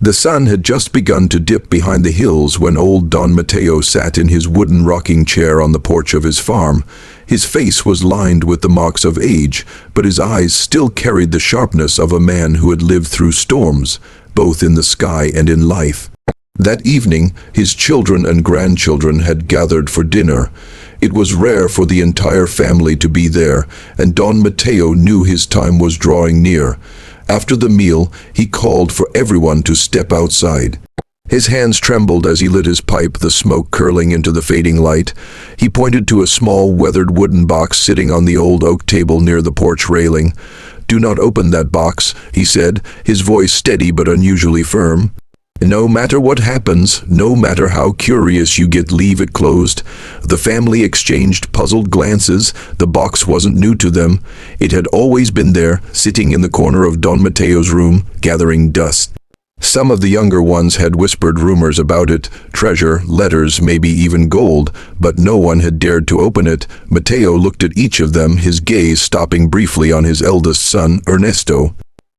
The sun had just begun to dip behind the hills when old Don Mateo sat in his wooden rocking chair on the porch of his farm. His face was lined with the marks of age, but his eyes still carried the sharpness of a man who had lived through storms, both in the sky and in life. That evening, his children and grandchildren had gathered for dinner. It was rare for the entire family to be there, and Don Mateo knew his time was drawing near. After the meal, he called for everyone to step outside. His hands trembled as he lit his pipe, the smoke curling into the fading light. He pointed to a small, weathered wooden box sitting on the old oak table near the porch railing. "Do not open that box," he said, his voice steady but unusually firm. "No matter what happens, no matter how curious you get, leave it closed." The family exchanged puzzled glances. The box wasn't new to them. It had always been there, sitting in the corner of Don Mateo's room, gathering dust. Some of the younger ones had whispered rumors about it, treasure, letters, maybe even gold, but no one had dared to open it. Mateo looked at each of them, his gaze stopping briefly on his eldest son, Ernesto.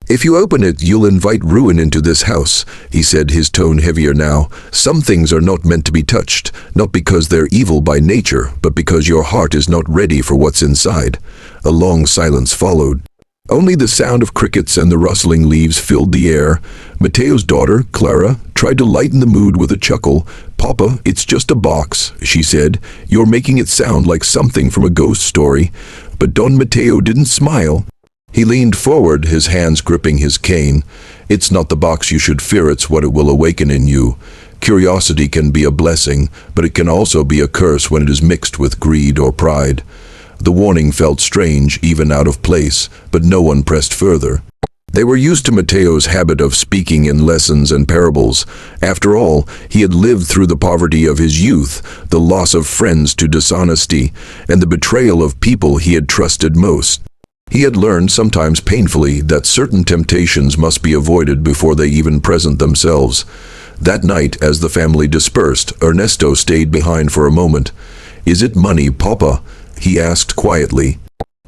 "If you open it, you'll invite ruin into this house," he said, his tone heavier now. "Some things are not meant to be touched, not because they're evil by nature, but because your heart is not ready for what's inside." A long silence followed. Only the sound of crickets and the rustling leaves filled the air. Mateo's daughter, Clara, tried to lighten the mood with a chuckle. "Papa, it's just a box," she said. "You're making it sound like something from a ghost story." But Don Mateo didn't smile. He leaned forward, his hands gripping his cane. "It's not the box you should fear, it's what it will awaken in you. Curiosity can be a blessing, but it can also be a curse when it is mixed with greed or pride." The warning felt strange, even out of place, but no one pressed further. They were used to Mateo's habit of speaking in lessons and parables. After all, he had lived through the poverty of his youth, the loss of friends to dishonesty, and the betrayal of people he had trusted most. He had learned, sometimes painfully, that certain temptations must be avoided before they even present themselves. That night, as the family dispersed, Ernesto stayed behind for a moment. "Is it money, Papa?" he asked quietly.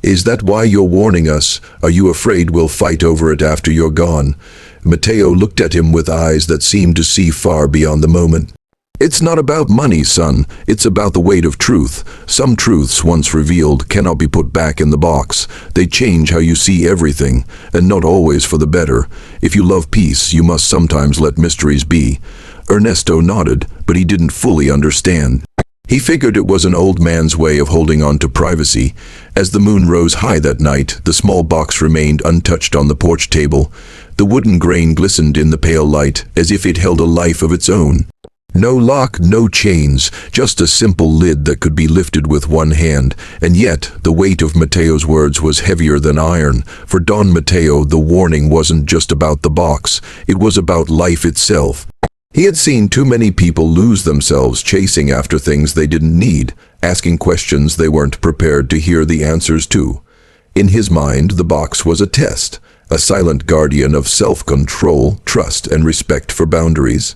"Is that why you're warning us? Are you afraid we'll fight over it after you're gone?" Mateo looked at him with eyes that seemed to see far beyond the moment. "It's not about money, son. It's about the weight of truth. Some truths, once revealed, cannot be put back in the box. They change how you see everything, and not always for the better. If you love peace, you must sometimes let mysteries be." Ernesto nodded, but he didn't fully understand. He figured it was an old man's way of holding on to privacy. As the moon rose high that night, the small box remained untouched on the porch table. The wooden grain glistened in the pale light, as if it held a life of its own. No lock, no chains, just a simple lid that could be lifted with one hand. And yet, the weight of Mateo's words was heavier than iron. For Don Mateo, the warning wasn't just about the box. It was about life itself. He had seen too many people lose themselves chasing after things they didn't need, asking questions they weren't prepared to hear the answers to. In his mind, the box was a test, a silent guardian of self-control, trust, and respect for boundaries.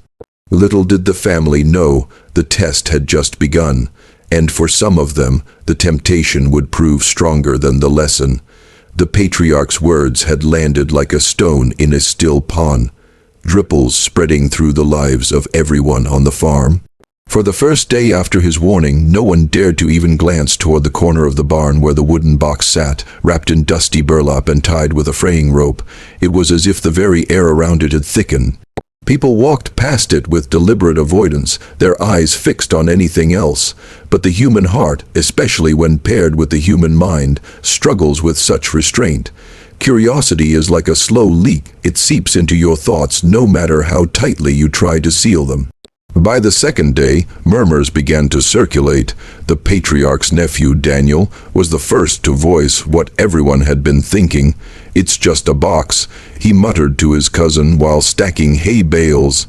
Little did the family know, the test had just begun, and for some of them, the temptation would prove stronger than the lesson. The Patriarch's words had landed like a stone in a still pond, ripples spreading through the lives of everyone on the farm. For the first day after his warning, no one dared to even glance toward the corner of the barn where the wooden box sat, wrapped in dusty burlap and tied with a fraying rope. It was as if the very air around it had thickened. People walked past it with deliberate avoidance, their eyes fixed on anything else. But the human heart, especially when paired with the human mind, struggles with such restraint. Curiosity is like a slow leak. It seeps into your thoughts no matter how tightly you try to seal them. By the second day, murmurs began to circulate. The Patriarch's nephew, Daniel, was the first to voice what everyone had been thinking. "It's just a box," he muttered to his cousin while stacking hay bales.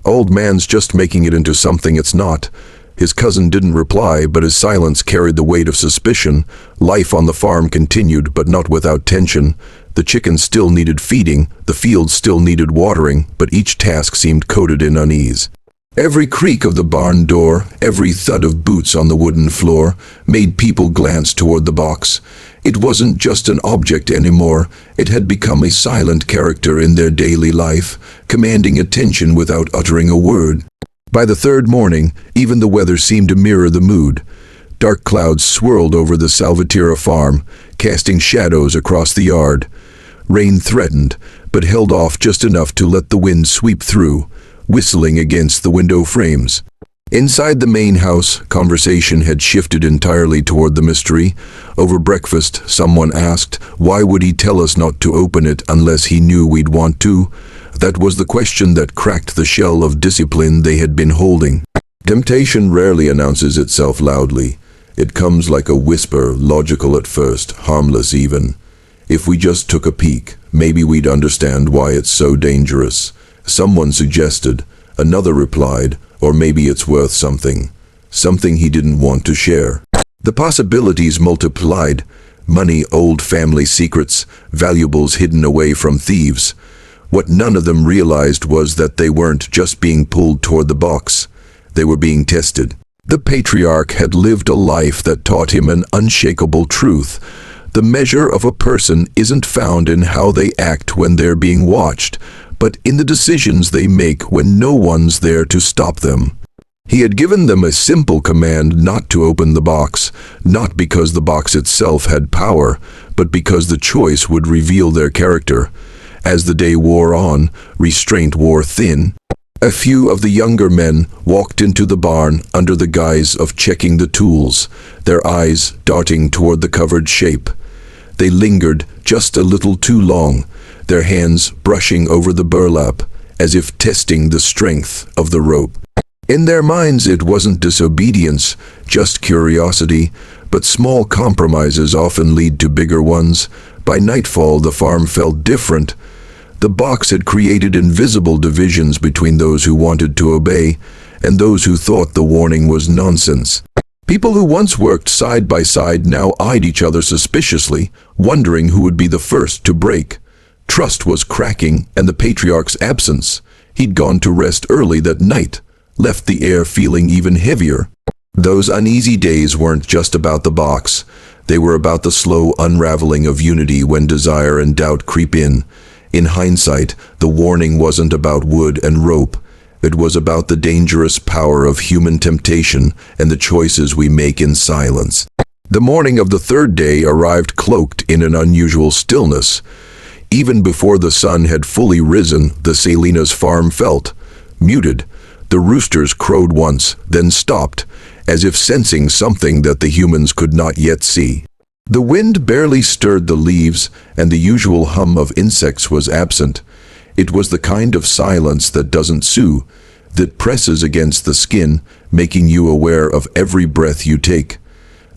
"Old man's just making it into something it's not." His cousin didn't reply, but his silence carried the weight of suspicion. Life on the farm continued, but not without tension. The chickens still needed feeding, the fields still needed watering, but each task seemed coated in unease. Every creak of the barn door, every thud of boots on the wooden floor, made people glance toward the box. It wasn't just an object anymore, it had become a silent character in their daily life, commanding attention without uttering a word. By the third morning, even the weather seemed to mirror the mood. Dark clouds swirled over the Salvatierra farm, casting shadows across the yard. Rain threatened, but held off just enough to let the wind sweep through, whistling against the window frames. Inside the main house, conversation had shifted entirely toward the mystery. Over breakfast, someone asked, why would he tell us not to open it unless he knew we'd want to? That was the question that cracked the shell of discipline they had been holding. Temptation rarely announces itself loudly. It comes like a whisper, logical at first, harmless even. If we just took a peek, maybe we'd understand why it's so dangerous. Someone suggested, another replied, or maybe it's worth something. Something he didn't want to share. The possibilities multiplied. Money, old family secrets, valuables hidden away from thieves. What none of them realized was that they weren't just being pulled toward the box. They were being tested. The Patriarch had lived a life that taught him an unshakable truth. The measure of a person isn't found in how they act when they're being watched, but in the decisions they make when no one's there to stop them. He had given them a simple command not to open the box, not because the box itself had power, but because the choice would reveal their character. As the day wore on, restraint wore thin. A few of the younger men walked into the barn under the guise of checking the tools, their eyes darting toward the covered shape. They lingered just a little too long, their hands brushing over the burlap, as if testing the strength of the rope. In their minds it wasn't disobedience, just curiosity, but small compromises often lead to bigger ones. By nightfall the farm felt different. The box had created invisible divisions between those who wanted to obey and those who thought the warning was nonsense. People who once worked side by side now eyed each other suspiciously, wondering who would be the first to break. Trust was cracking, and the Patriarch's absence. He'd gone to rest early that night, left the air feeling even heavier. Those uneasy days weren't just about the box. They were about the slow unraveling of unity when desire and doubt creep in. In hindsight, the warning wasn't about wood and rope. It was about the dangerous power of human temptation and the choices we make in silence. The morning of the third day arrived cloaked in an unusual stillness. Even before the sun had fully risen, the Salina's farm felt muted. The roosters crowed once, then stopped, as if sensing something that the humans could not yet see. The wind barely stirred the leaves, and the usual hum of insects was absent. It was the kind of silence that doesn't sue, that presses against the skin, making you aware of every breath you take.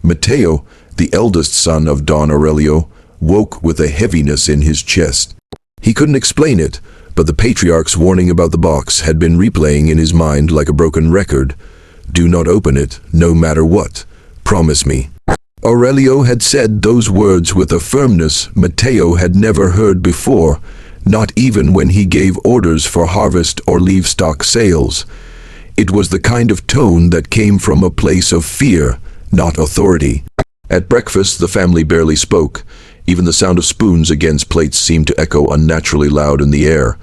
Matteo, the eldest son of Don Aurelio, woke with a heaviness in his chest. He couldn't explain it, but the Patriarch's warning about the box had been replaying in his mind like a broken record. Do not open it, no matter what. Promise me. Aurelio had said those words with a firmness Matteo had never heard before, not even when he gave orders for harvest or livestock sales. It was the kind of tone that came from a place of fear, not authority. At breakfast, the family barely spoke. Even the sound of spoons against plates seemed to echo unnaturally loud in the air.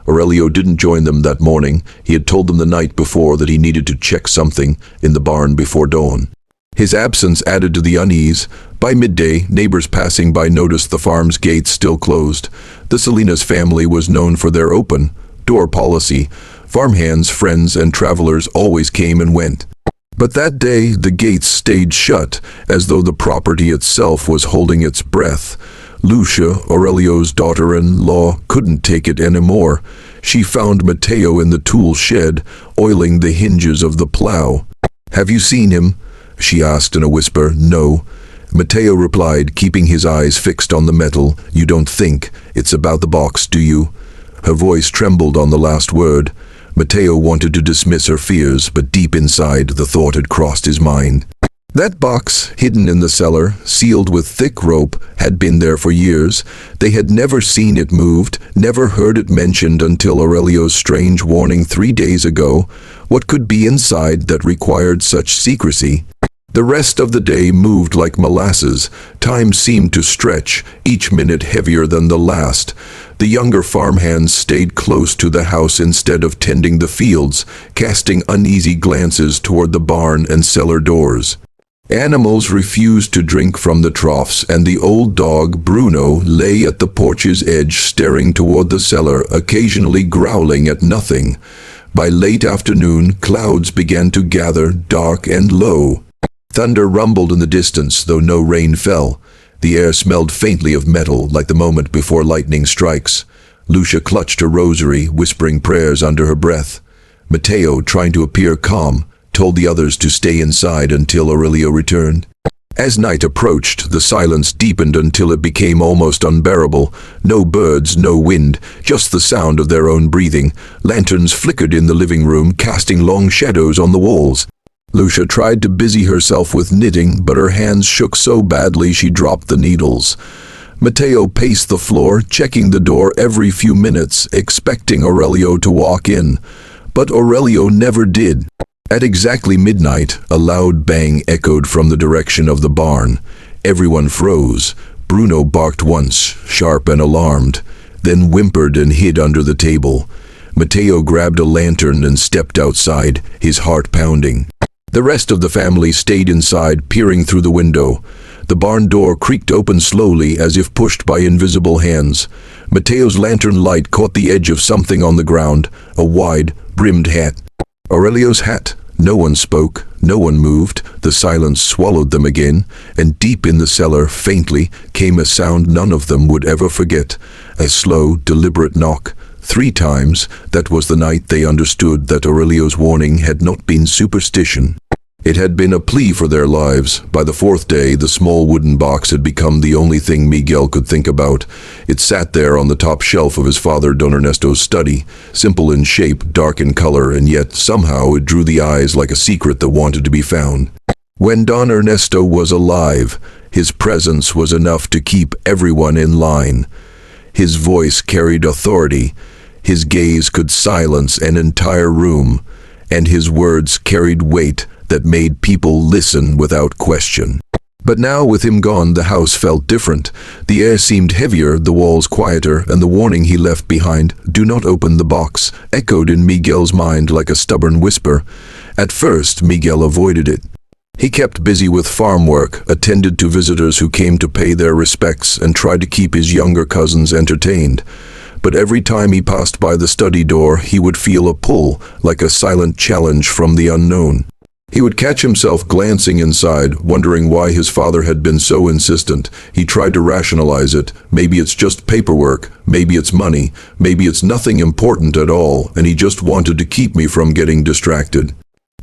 Aurelio didn't join them that morning. He had told them the night before that he needed to check something in the barn before dawn. His absence added to the unease. By midday, neighbors passing by noticed the farm's gates still closed. The Salinas family was known for their open-door policy. Farmhands, friends, and travelers always came and went. But that day, the gates stayed shut, as though the property itself was holding its breath. Lucia, Aurelio's daughter-in-law, couldn't take it anymore. She found Matteo in the tool shed, oiling the hinges of the plow. "Have you seen him?" she asked in a whisper. "No." Matteo replied, keeping his eyes fixed on the metal. "You don't think it's about the box, do you?" Her voice trembled on the last word. Matteo wanted to dismiss her fears, but deep inside the thought had crossed his mind. That box, hidden in the cellar, sealed with thick rope, had been there for years. They had never seen it moved, never heard it mentioned until Aurelio's strange warning 3 days ago. What could be inside that required such secrecy? The rest of the day moved like molasses. Time seemed to stretch, each minute heavier than the last. The younger farmhands stayed close to the house instead of tending the fields, casting uneasy glances toward the barn and cellar doors. Animals refused to drink from the troughs, and the old dog, Bruno, lay at the porch's edge staring toward the cellar, occasionally growling at nothing. By late afternoon, clouds began to gather, dark and low. Thunder rumbled in the distance, though no rain fell. The air smelled faintly of metal, like the moment before lightning strikes. Lucia clutched her rosary, whispering prayers under her breath. Matteo, trying to appear calm, told the others to stay inside until Aurelio returned. As night approached, the silence deepened until it became almost unbearable. No birds, no wind, just the sound of their own breathing. Lanterns flickered in the living room, casting long shadows on the walls. Lucia tried to busy herself with knitting, but her hands shook so badly she dropped the needles. Matteo paced the floor, checking the door every few minutes, expecting Aurelio to walk in. But Aurelio never did. At exactly midnight, a loud bang echoed from the direction of the barn. Everyone froze. Bruno barked once, sharp and alarmed, then whimpered and hid under the table. Matteo grabbed a lantern and stepped outside, his heart pounding. The rest of the family stayed inside, peering through the window. The barn door creaked open slowly, as if pushed by invisible hands. Matteo's lantern light caught the edge of something on the ground, a wide, brimmed hat. Aurelio's hat. No one spoke, no one moved. The silence swallowed them again, and deep in the cellar, faintly, came a sound none of them would ever forget. A slow, deliberate knock. 3 times. That was the night they understood that Aurelio's warning had not been superstition. It had been a plea for their lives. By the 4th day, the small wooden box had become the only thing Miguel could think about. It sat there on the top shelf of his father Don Ernesto's study, simple in shape, dark in color, and yet somehow it drew the eyes like a secret that wanted to be found. When Don Ernesto was alive, his presence was enough to keep everyone in line. His voice carried authority. His gaze could silence an entire room, and his words carried weight that made people listen without question. But now, with him gone, the house felt different. The air seemed heavier, the walls quieter, and the warning he left behind, "Do not open the box," echoed in Miguel's mind like a stubborn whisper. At first, Miguel avoided it. He kept busy with farm work, attended to visitors who came to pay their respects, and tried to keep his younger cousins entertained. But every time he passed by the study door, he would feel a pull, like a silent challenge from the unknown. He would catch himself glancing inside, wondering why his father had been so insistent. He tried to rationalize it. Maybe it's just paperwork, maybe it's money, maybe it's nothing important at all, and he just wanted to keep me from getting distracted.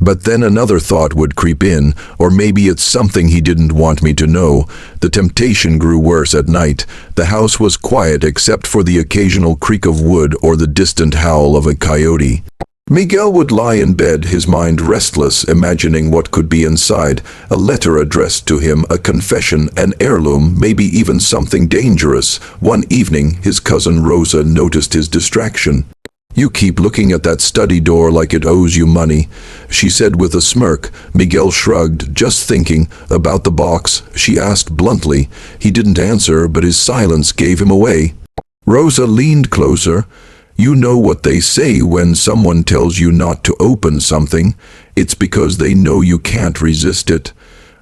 But then another thought would creep in, or maybe it's something he didn't want me to know. The temptation grew worse at night. The house was quiet except for the occasional creak of wood or the distant howl of a coyote. Miguel would lie in bed, his mind restless, imagining what could be inside. A letter addressed to him, a confession, an heirloom, maybe even something dangerous. One evening, his cousin Rosa noticed his distraction. "You keep looking at that study door like it owes you money," she said with a smirk. Miguel shrugged. "Just thinking about the box," she asked bluntly. He didn't answer, but his silence gave him away. Rosa leaned closer. "You know what they say when someone tells you not to open something. It's because they know you can't resist it."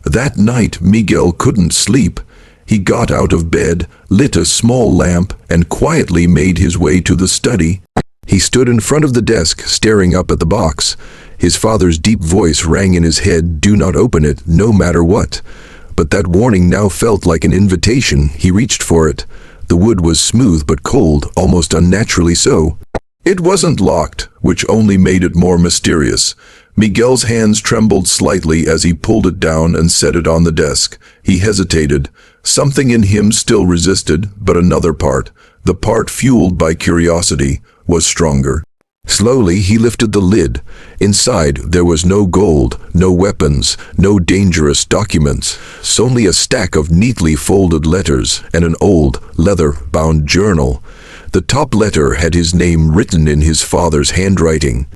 That night, Miguel couldn't sleep. He got out of bed, lit a small lamp, and quietly made his way to the study. He stood in front of the desk, staring up at the box. His father's deep voice rang in his head, "Do not open it, no matter what." But that warning now felt like an invitation. He reached for it. The wood was smooth but cold, almost unnaturally so. It wasn't locked, which only made it more mysterious. Miguel's hands trembled slightly as he pulled it down and set it on the desk. He hesitated. Something in him still resisted, but another part, the part fueled by curiosity, was stronger. Slowly, he lifted the lid. Inside, there was no gold, no weapons, no dangerous documents, only a stack of neatly folded letters and an old, leather-bound journal. The top letter had his name written in his father's handwriting.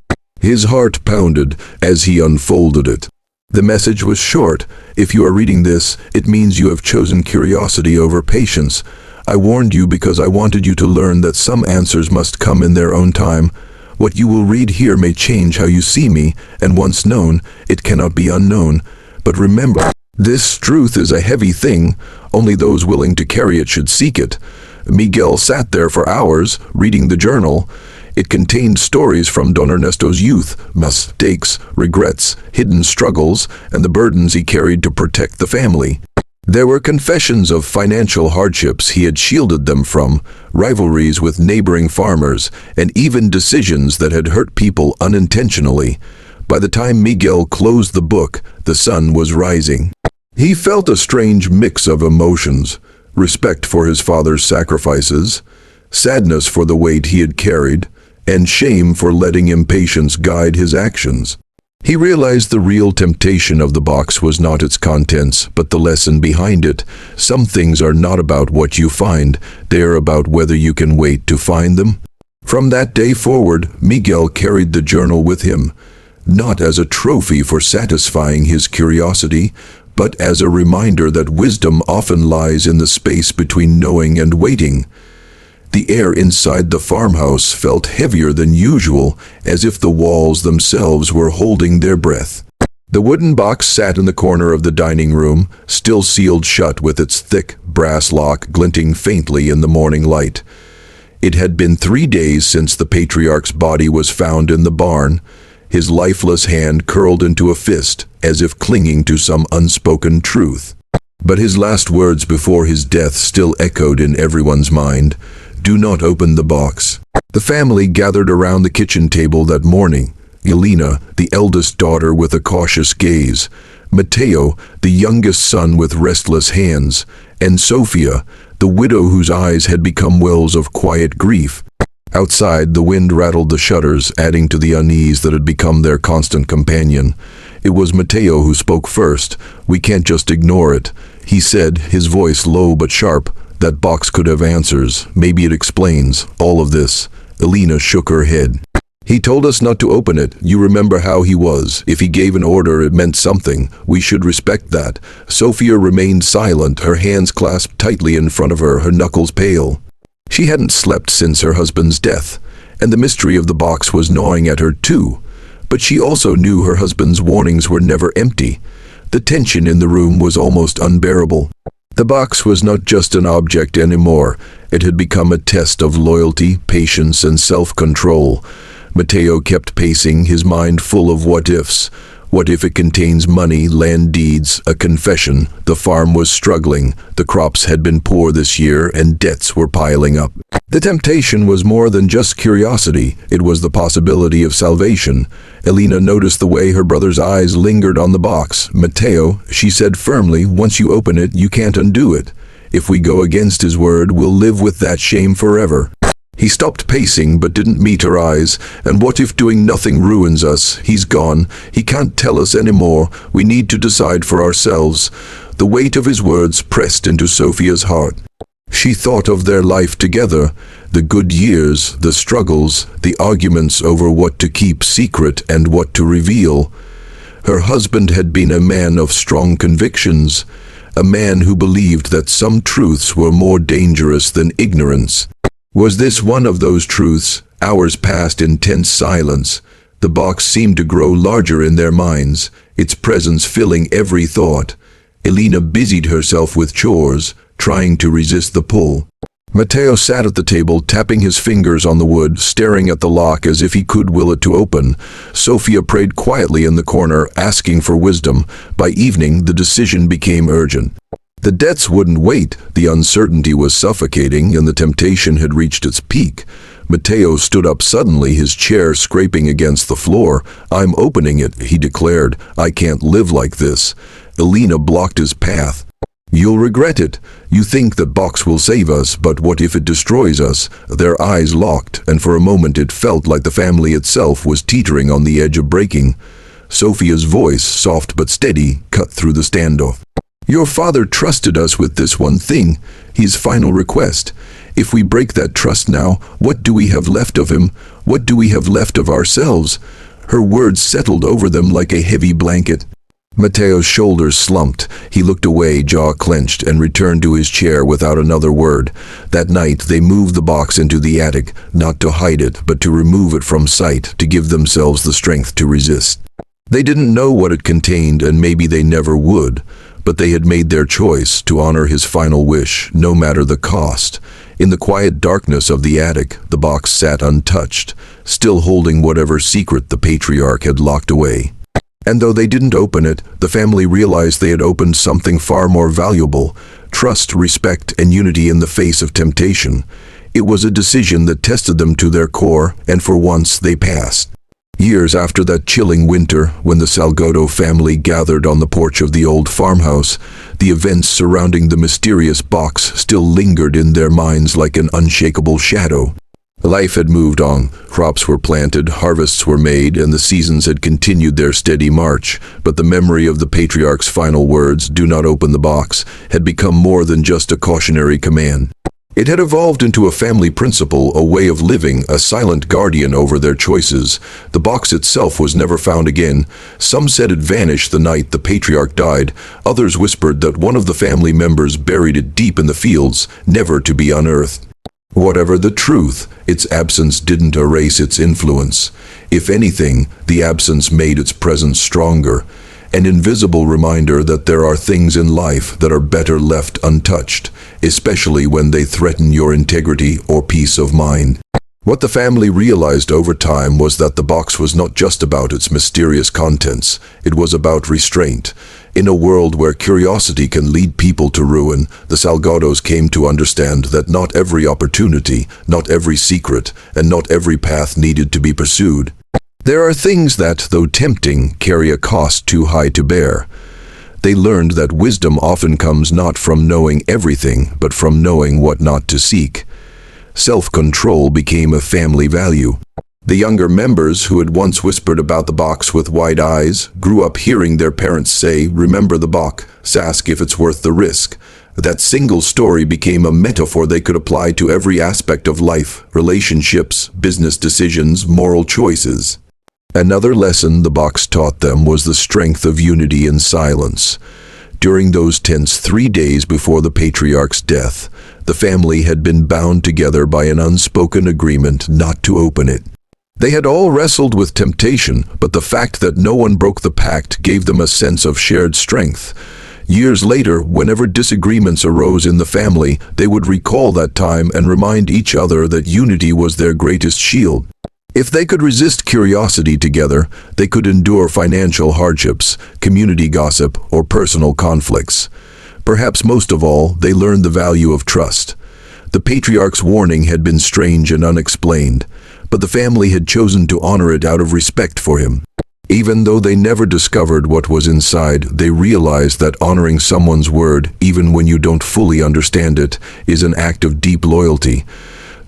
His heart pounded as he unfolded it. The message was short. If you are reading this, it means you have chosen curiosity over patience. I warned you because I wanted you to learn that some answers must come in their own time. What you will read here may change how you see me, and once known, it cannot be unknown. But remember, this truth is a heavy thing. Only those willing to carry it should seek it. Miguel sat there for hours, reading the journal. It contained stories from Don Ernesto's youth, mistakes, regrets, hidden struggles, and the burdens he carried to protect the family. There were confessions of financial hardships he had shielded them from, rivalries with neighboring farmers, and even decisions that had hurt people unintentionally. By the time Miguel closed the book, the sun was rising. He felt a strange mix of emotions: respect for his father's sacrifices, sadness for the weight he had carried, and shame for letting impatience guide his actions. He realized the real temptation of the box was not its contents, but the lesson behind it. Some things are not about what you find, they are about whether you can wait to find them. From that day forward, Miguel carried the journal with him, not as a trophy for satisfying his curiosity, but as a reminder that wisdom often lies in the space between knowing and waiting. The air inside the farmhouse felt heavier than usual, as if the walls themselves were holding their breath. The wooden box sat in the corner of the dining room, still sealed shut with its thick brass lock glinting faintly in the morning light. It had been 3 days since the Patriarch's body was found in the barn, his lifeless hand curled into a fist, as if clinging to some unspoken truth. But his last words before his death still echoed in everyone's mind: "Do not open the box." The family gathered around the kitchen table that morning. Elena, the eldest daughter, with a cautious gaze; Mateo, the youngest son, with restless hands; and Sofia, the widow whose eyes had become wells of quiet grief. Outside, the wind rattled the shutters, adding to the unease that had become their constant companion. It was Mateo who spoke first. "We can't just ignore it," he said, his voice low but sharp. "That box could have answers. Maybe it explains all of this." Elena shook her head. "He told us not to open it. You remember how he was. If he gave an order, it meant something. We should respect that." Sofia remained silent, her hands clasped tightly in front of her, her knuckles pale. She hadn't slept since her husband's death, and the mystery of the box was gnawing at her too. But she also knew her husband's warnings were never empty. The tension in the room was almost unbearable. The box was not just an object anymore. It had become a test of loyalty, patience, and self-control. Mateo kept pacing, his mind full of what-ifs. What if it contains money, land deeds, a confession? The farm was struggling. The crops had been poor this year, and debts were piling up. The temptation was more than just curiosity. It was the possibility of salvation. Elena noticed the way her brother's eyes lingered on the box. "Mateo," she said firmly, "once you open it, you can't undo it. If we go against his word, we'll live with that shame forever." He stopped pacing but didn't meet her eyes. "And what if doing nothing ruins us? He's gone. He can't tell us anymore. We need to decide for ourselves." The weight of his words pressed into Sophia's heart. She thought of their life together, the good years, the struggles, the arguments over what to keep secret and what to reveal. Her husband had been a man of strong convictions, a man who believed that some truths were more dangerous than ignorance. Was this one of those truths? Hours passed in tense silence. The box seemed to grow larger in their minds, its presence filling every thought. Elena busied herself with chores, trying to resist the pull. Mateo sat at the table, tapping his fingers on the wood, staring at the lock as if he could will it to open. Sofia prayed quietly in the corner, asking for wisdom. By evening, the decision became urgent. The debts wouldn't wait, the uncertainty was suffocating, and the temptation had reached its peak. Mateo stood up suddenly, his chair scraping against the floor. "I'm opening it," he declared. "I can't live like this." Elena blocked his path. "You'll regret it. You think the box will save us, but what if it destroys us?" Their eyes locked, and for a moment it felt like the family itself was teetering on the edge of breaking. Sophia's voice, soft but steady, cut through the standoff. "Your father trusted us with this one thing, his final request. If we break that trust now, what do we have left of him? What do we have left of ourselves?" Her words settled over them like a heavy blanket. Mateo's shoulders slumped. He looked away, jaw clenched, and returned to his chair without another word. That night, they moved the box into the attic, not to hide it, but to remove it from sight, to give themselves the strength to resist. They didn't know what it contained, and maybe they never would, but they had made their choice to honor his final wish, no matter the cost. In the quiet darkness of the attic, the box sat untouched, still holding whatever secret the Patriarch had locked away. And though they didn't open it, the family realized they had opened something far more valuable: trust, respect, and unity in the face of temptation. It was a decision that tested them to their core, and for once they passed. Years after that chilling winter, when the Salgado family gathered on the porch of the old farmhouse, the events surrounding the mysterious box still lingered in their minds like an unshakable shadow. Life had moved on, crops were planted, harvests were made, and the seasons had continued their steady march, but the memory of the Patriarch's final words, "Do not open the box," had become more than just a cautionary command. It had evolved into a family principle, a way of living, a silent guardian over their choices. The box itself was never found again. Some said it vanished the night the Patriarch died. Others whispered that one of the family members buried it deep in the fields, never to be unearthed. Whatever the truth, its absence didn't erase its influence. If anything, the absence made its presence stronger, an invisible reminder that there are things in life that are better left untouched, especially when they threaten your integrity or peace of mind. What the family realized over time was that the box was not just about its mysterious contents, it was about restraint. In a world where curiosity can lead people to ruin, the Salgados came to understand that not every opportunity, not every secret, and not every path needed to be pursued. There are things that, though tempting, carry a cost too high to bear. They learned that wisdom often comes not from knowing everything, but from knowing what not to seek. Self-control became a family value. The younger members, who had once whispered about the box with wide eyes, grew up hearing their parents say, "Remember the box, ask if it's worth the risk." That single story became a metaphor they could apply to every aspect of life: relationships, business decisions, moral choices. Another lesson the box taught them was the strength of unity and silence. During those tense 3 days before the Patriarch's death, the family had been bound together by an unspoken agreement not to open it. They had all wrestled with temptation, but the fact that no one broke the pact gave them a sense of shared strength. Years later, whenever disagreements arose in the family, they would recall that time and remind each other that unity was their greatest shield. If they could resist curiosity together, they could endure financial hardships, community gossip, or personal conflicts. Perhaps most of all, they learned the value of trust. The Patriarch's warning had been strange and unexplained, but the family had chosen to honor it out of respect for him. Even though they never discovered what was inside, they realized that honoring someone's word, even when you don't fully understand it, is an act of deep loyalty.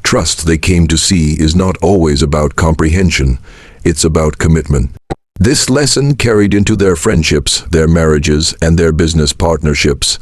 Trust, they came to see, is not always about comprehension. It's about commitment. This lesson carried into their friendships, their marriages, and their business partnerships.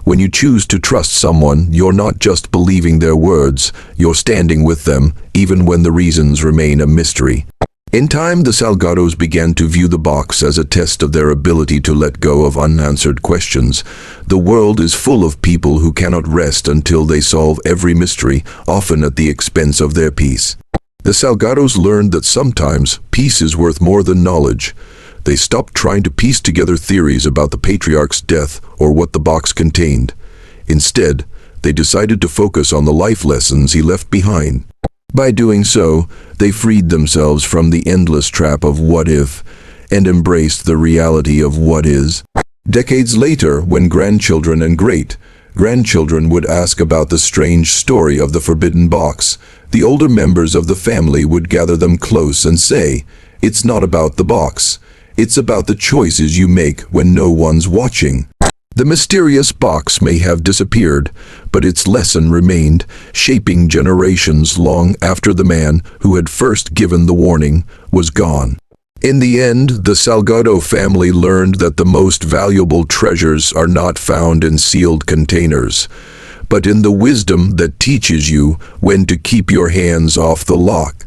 When you choose to trust someone, you're not just believing their words, you're standing with them, even when the reasons remain a mystery. In time, the Salgados began to view the box as a test of their ability to let go of unanswered questions. The world is full of people who cannot rest until they solve every mystery, often at the expense of their peace. The Salgados learned that sometimes peace is worth more than knowledge. They stopped trying to piece together theories about the Patriarch's death or what the box contained. Instead, they decided to focus on the life lessons he left behind. By doing so, they freed themselves from the endless trap of what if, and embraced the reality of what is. Decades later, when grandchildren and great-grandchildren would ask about the strange story of the forbidden box, the older members of the family would gather them close and say, "It's not about the box. It's about the choices you make when no one's watching." The mysterious box may have disappeared, but its lesson remained, shaping generations long after the man who had first given the warning was gone. In the end, the Salgado family learned that the most valuable treasures are not found in sealed containers, but in the wisdom that teaches you when to keep your hands off the lock.